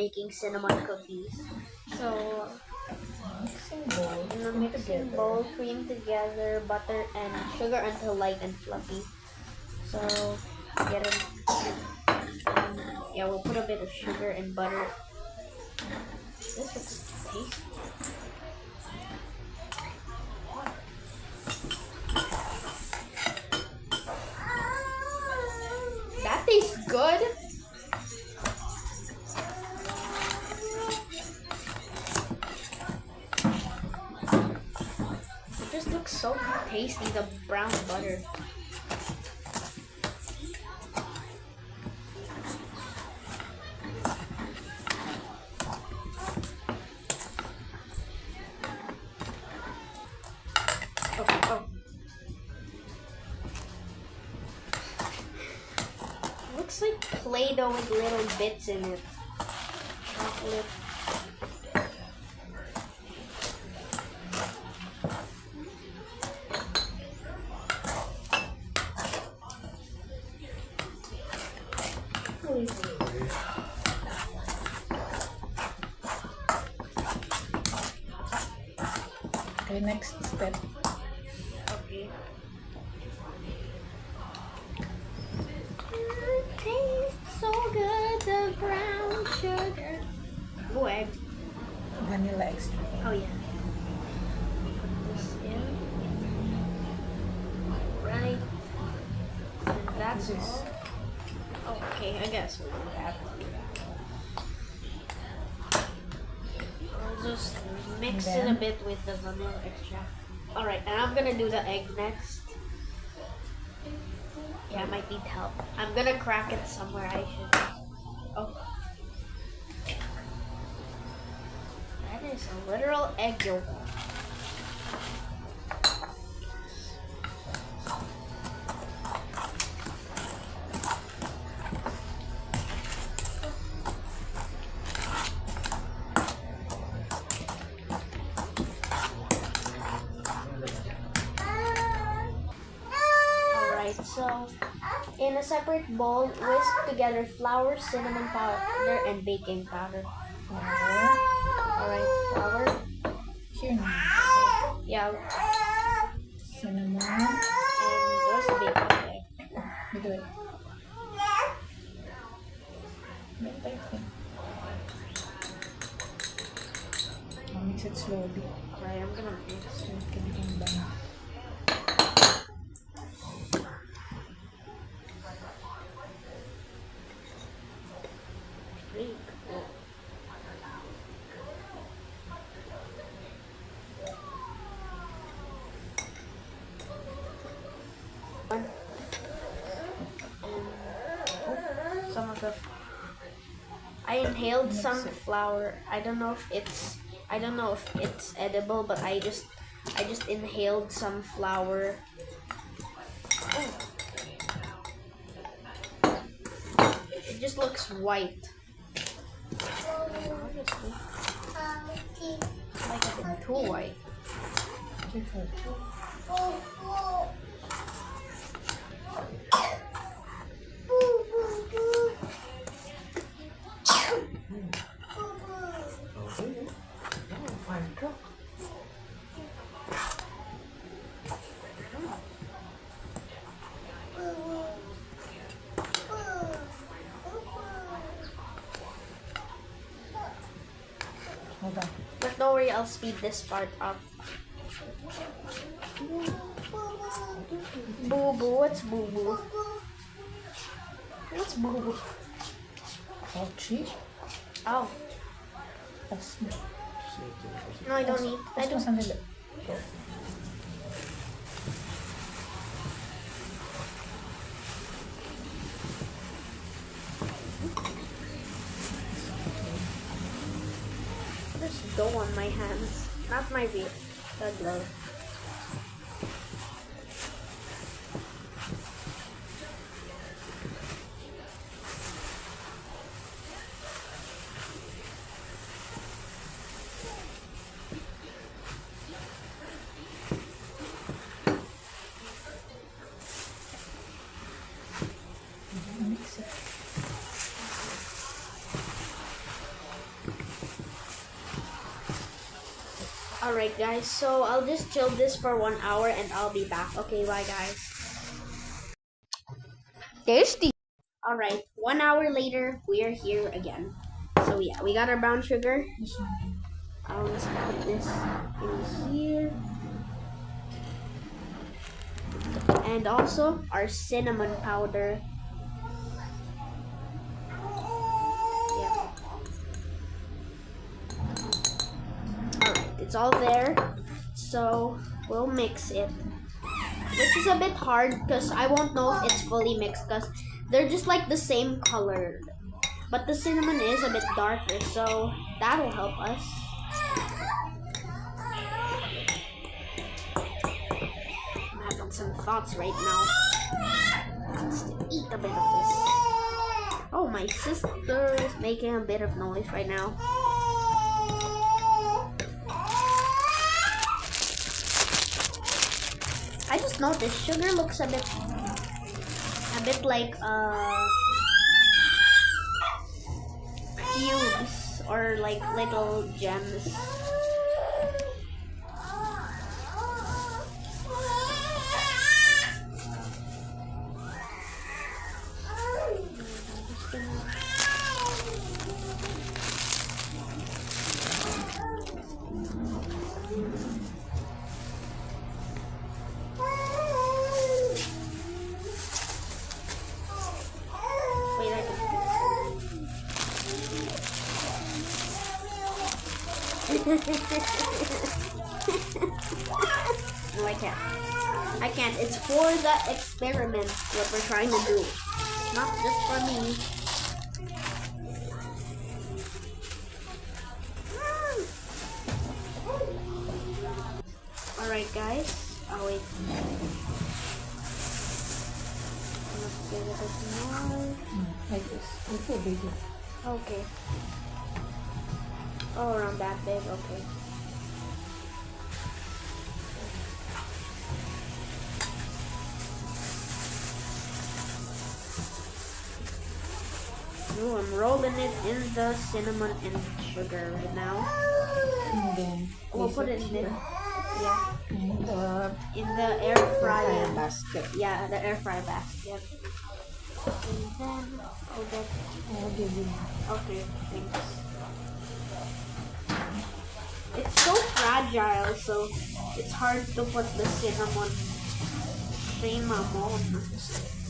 making cinnamon cookies. So in a mixing bowl, cream together butter and sugar until light and fluffy. So get it. Yeah, we'll put a bit of sugar and butter. This looks tasty. That tastes good. It just looks so tasty, the brown butter. Oh. Looks like Play-Doh with little bits in it. Chocolate. Okay, next step. Okay. It tastes so good, the brown sugar. Oh, egg. Vanilla extra. Oh, yeah. Put this in. Right. And that's This is- all. Okay, I guess we'll do that. I'll just mix it a bit with the vanilla extract. Alright, and I'm gonna do the egg next. Yeah, I might need help. I'm gonna crack it somewhere I should. Oh. That is a literal egg yolk. So, in a separate bowl, whisk together flour, cinnamon powder, and baking powder. Flour. Alright, flour. Here now. Yeah, Cinnamon. and where's the baking powder? You do it. Make that thing. I'll mix it slowly. Alright, I'm gonna mix So it can combine. Really cool. Some of the I inhaled some flour. I don't know if it's edible, but I just inhaled some flour. Oh. It just looks white. Honestly. Like it's too white. Careful. Hold on. But don't worry, I'll speed this part up. Boo boo, what's boo boo? What's boo boo? Ouchie. Oh, Pas mo. no, I don't need. I Pas mo don't. sandali. There's dough on my hands, not my feet. The glove. Mix it. Alright guys, so I'll just chill this for 1 hour and I'll be back. Okay, bye guys. Tasty. Alright, 1 hour later, we are here again. So yeah, we got our brown sugar. I'll just put this in here. And also our cinnamon powder. Yeah. Alright, it's all there. So we'll mix it. Which is a bit hard because I won't know if it's fully mixed because they're just like the same color. But the cinnamon is a bit darker, so that'll help us. I'm having some thoughts right now. Just to eat a bit of this. Oh, my sister is making a bit of noise right now. I just noticed sugar looks a bit like cubes or like little gems. Wait, no, I can't. I can't. It's for the experiment what we're trying to do. Not just for me. Alright guys. Oh wait. Let's give it a bit more. Like this. Little bigger. Okay. Oh, around that big. Okay. Ooh, I'm rolling it in the cinnamon and sugar right now. And then We'll place put it in here. there. Yeah. In In the air fryer fryer. basket. Yeah, the air fryer basket. And then I'll get. I'll give you. Okay, thanks. It's so fragile, so it's hard to put the cinnamon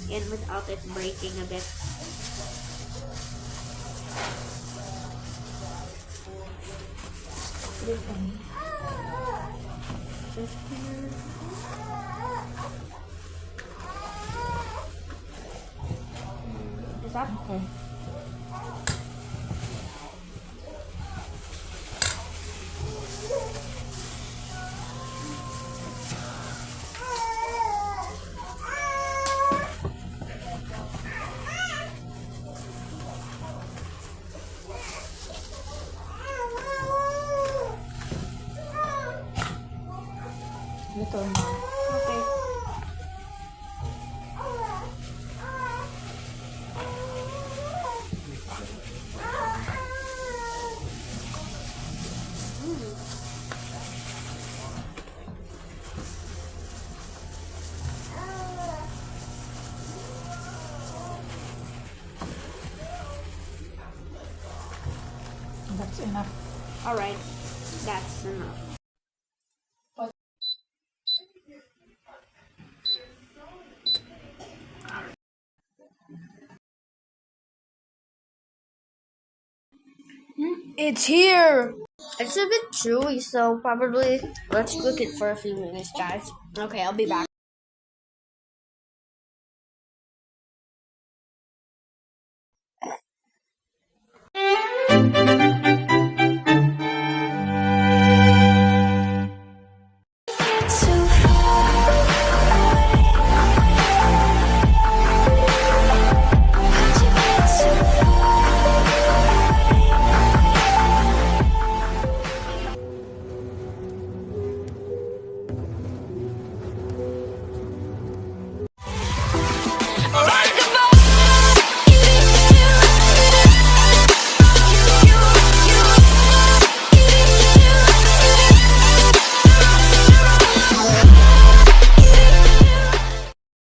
in without it breaking a bit. Put it on. Just here. Is that Okay. Little more. okay? That's enough. Alright, that's enough. It's here. It's a bit chewy, so probably let's cook it for a few minutes, guys. Okay, I'll be back.